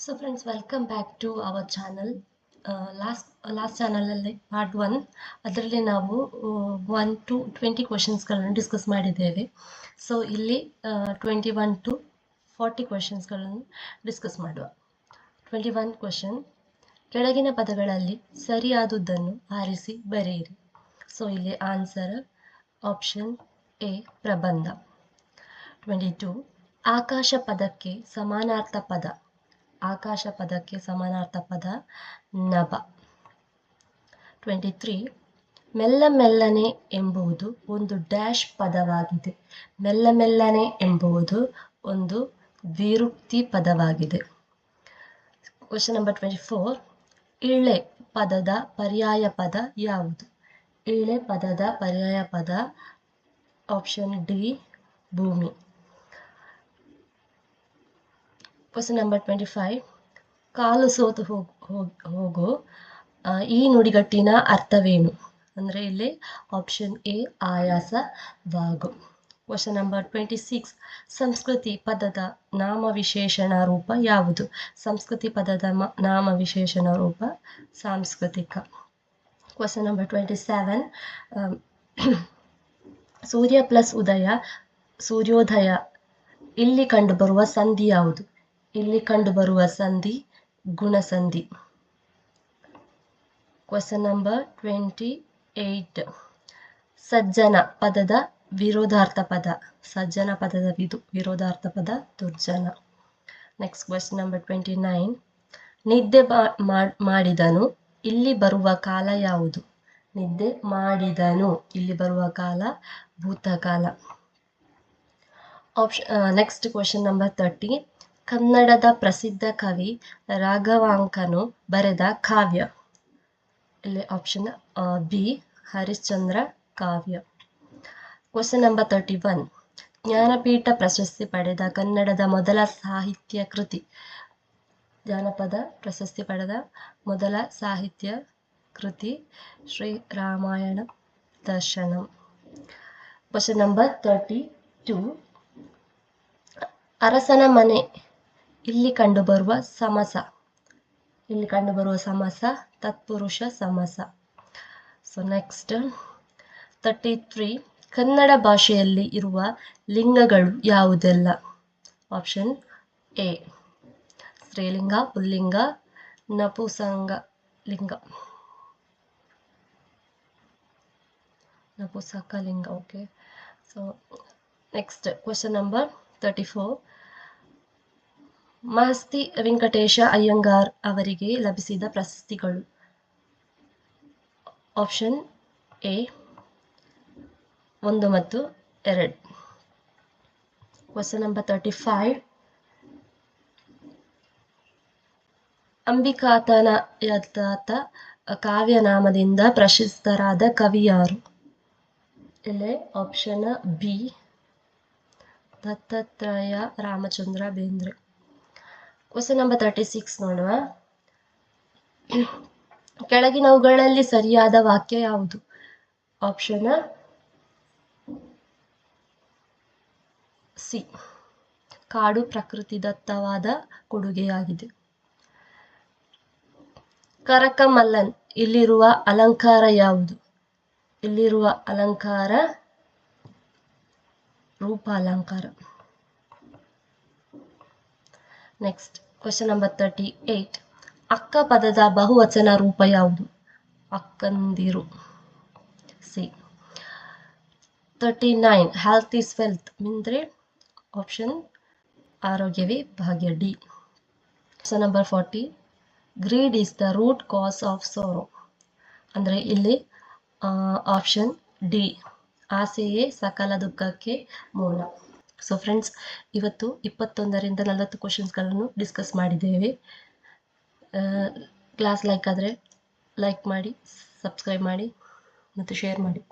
So friends, welcome back to our channel. Last ಚಾನಲಲ್ಲಿ part 1 ಅದರಲ್ಲಿ ನಾವು 1 to 20 ಕ್ವೆಶನ್ಸ್ಗಳನ್ನು ಡಿಸ್ಕಸ್ ಮಾಡಿದ್ದೇವೆ. ಸೊ ಇಲ್ಲಿ 21 to 40 ಕ್ವೆಶನ್ಸ್ಗಳನ್ನು ಡಿಸ್ಕಸ್ ಮಾಡುವ. 21 ಕ್ವೆಶನ್, ಕೆಳಗಿನ ಪದಗಳಲ್ಲಿ ಸರಿಯಾದುದನ್ನು ಆರಿಸಿ ಬರೆಯಿರಿ. ಸೊ ಇಲ್ಲಿ ಆನ್ಸರ್ ಆಪ್ಷನ್ ಎ ಪ್ರಬಂಧ. 22, ಆಕಾಶ ಪದಕ್ಕೆ ಸಮಾನಾರ್ಥ ಪದ. ಆಕಾಶ ಪದಕ್ಕೆ ಸಮಾನಾರ್ಥ ಪದ ನಭ. 23, ಮೆಲ್ಲ ಮೆಲ್ಲನೆ ಎಂಬುದು ಒಂದು ಡ್ಯಾಶ್ ಪದವಾಗಿದೆ. ಮೆಲ್ಲ ಮೆಲ್ಲನೆ ಎಂಬುದು ಒಂದು ವಿರುಕ್ತಿ ಪದವಾಗಿದೆ. ಕ್ವೆಶ್ಚನ್ ನಂಬರ್ 24, ಇಳೆ ಪದದ ಪರ್ಯಾಯ ಪದ ಯಾವುದು? ಇಳೆ ಪದದ ಪರ್ಯಾಯ ಪದ ಆಪ್ಷನ್ ಡಿ ಭೂಮಿ. ಕ್ವೆಶ್ಚನ್ ನಂಬರ್ 25, ಕಾಲು ಸೋತು ಹೋಗು ಈ ನುಡಿಗಟ್ಟಿನ ಅರ್ಥವೇನು? ಅಂದರೆ ಇಲ್ಲಿ ಆಪ್ಷನ್ ಎ ಆಯಾಸವಾಗು. ಕ್ವೆಶ್ಚನ್ ನಂಬರ್ 26, ಸಂಸ್ಕೃತಿ ಪದದ ನಾಮವಿಶೇಷಣ ರೂಪ ಯಾವುದು? ಸಂಸ್ಕೃತಿ ಪದದ ನಾಮವಿಶೇಷಣ ರೂಪ ಸಾಂಸ್ಕೃತಿಕ. ಕ್ವೆಶ್ಚನ್ ನಂಬರ್ 27, ಸೂರ್ಯ ಪ್ಲಸ್ ಉದಯ ಸೂರ್ಯೋದಯ ಇಲ್ಲಿ ಕಂಡುಬರುವ ಸಂಧಿ ಯಾವುದು? ಇಲ್ಲಿ ಕಂಡುಬರುವ ಸಂಧಿ ಗುಣಸಂಧಿ. ಕ್ವೆಶ್ಚನ್ ನಂಬರ್ 28, ಸಜ್ಜನ ಪದದ ವಿರೋಧಾರ್ಥ ಪದ. ಸಜ್ಜನ ಪದದ ವಿರೋಧಾರ್ಥ ಪದ ದುರ್ಜನ. ನೆಕ್ಸ್ಟ್ ಕ್ವೆಶ್ಚನ್ ನಂಬರ್ 29, ನಿದ್ದೆ ಮಾಡಿದನು ಇಲ್ಲಿ ಬರುವ ಕಾಲ ಯಾವುದು? ನಿದ್ದೆ ಮಾಡಿದನು ಇಲ್ಲಿ ಬರುವ ಕಾಲ ಭೂತಕಾಲ. ನೆಕ್ಸ್ಟ್ ಕ್ವೆಶ್ಚನ್ ನಂಬರ್ 30, ಕನ್ನಡದ ಪ್ರಸಿದ್ಧ ಕವಿ ರಾಘವಾಂಕನು ಬರೆದ ಕಾವ್ಯ. ಇಲ್ಲಿ ಆಪ್ಷನ್ ಬಿ ಹರಿಶ್ಚಂದ್ರ ಕಾವ್ಯ. ಕ್ವೆಶ್ಚನ್ ನಂಬರ್ 31, ಜ್ಞಾನಪೀಠ ಪ್ರಶಸ್ತಿ ಪಡೆದ ಕನ್ನಡದ ಮೊದಲ ಸಾಹಿತ್ಯ ಕೃತಿ. ಜಾನಪದ ಪ್ರಶಸ್ತಿ ಪಡೆದ ಮೊದಲ ಸಾಹಿತ್ಯ ಕೃತಿ ಶ್ರೀ ರಾಮಾಯಣ ದರ್ಶನಂ. ಕ್ವೆಶ್ಚನ್ ನಂಬರ್ 32, ಅರಸನ ಮನೆ ಇಲ್ಲಿ ಕಂಡುಬರುವ ಸಮಾಸ. ಇಲ್ಲಿ ಕಂಡುಬರುವ ಸಮಾಸ ತತ್ಪುರುಷ ಸಮಾಸ. ಸೊ ನೆಕ್ಸ್ಟ್ 33, ಕನ್ನಡ ಭಾಷೆಯಲ್ಲಿ ಇರುವ ಲಿಂಗಗಳು ಯಾವುದೆಲ್ಲ? ಆಪ್ಷನ್ ಎ ಸ್ತ್ರೀಲಿಂಗ, ಪುಲ್ಲಿಂಗ, ನಪುಂಸಕ ಲಿಂಗ. Okay. So next question number 34, Masti Venkatesha Iyengar ಅವರಿಗೆ ಲಭಿಸಿದ ಪ್ರಶಸ್ತಿಗಳು. ಆಪ್ಷನ್ ಎ 1 ಮತ್ತು 2. ಕ್ವೆಶ್ಚನ್ ನಂಬರ್ 35, ಅಂಬಿಕಾತನಯದಾತ ಕಾವ್ಯನಾಮದಿಂದ ಪ್ರಶಸ್ತರಾದ ಕವಿ ಯಾರು? ಇಲ್ಲಿ option B Dattatreya Ramachandra Bendre. Question number 36 ನೋಡುವ. ಕೆಳಗಿನವುಗಳಲ್ಲಿ ಸರಿಯಾದ ವಾಕ್ಯ ಯಾವುದು? ಆಪ್ಷನ್ ಸಿ ಕಾಡು ಪ್ರಕೃತಿದತ್ತವಾದ ಕೊಡುಗೆಯಾಗಿದೆ. ಕರಕಮಲ್ಲನ್ ಇಲ್ಲಿರುವ ಅಲಂಕಾರ ಯಾವುದು? ಇಲ್ಲಿರುವ ಅಲಂಕಾರ ರೂಪ ಅಲಂಕಾರ. ನೆಕ್ಸ್ಟ್ ಕ್ವೆಶ್ಚನ್ ನಂಬರ್ 38, ಅಕ್ಕ ಪದದ ಬಹುವಚನ ರೂಪ ಯಾವುದು? ಅಕ್ಕಂದಿರು. ಸಿ. 39, ಹೆಲ್ತ್ ಇಸ್ ವೆಲ್ತ್ ಅಂದ್ರೆ ಆಪ್ಷನ್ ಆರೋಗ್ಯವೇ ಭಾಗ್ಯ, D. Question number 40, greed is the root cause of sorrow ಅಂದ್ರೆ ಇಲ್ಲಿ ಆಪ್ಷನ್ ಡಿ ಆಸೆಯೇ ಸಕಲ ದುಃಖಕ್ಕೆ ಮೂಲ. ಸೊ ಫ್ರೆಂಡ್ಸ್, ಇವತ್ತು 21ರಿಂದ 40 ಕ್ವೆಶನ್ಸ್ಗಳನ್ನು ಡಿಸ್ಕಸ್ ಮಾಡಿದ್ದೇವೆ. ಕ್ಲಾಸ್ ಲೈಕ್ ಆದರೆ ಲೈಕ್ ಮಾಡಿ, ಸಬ್ಸ್ಕ್ರೈಬ್ ಮಾಡಿ ಮತ್ತು ಶೇರ್ ಮಾಡಿ.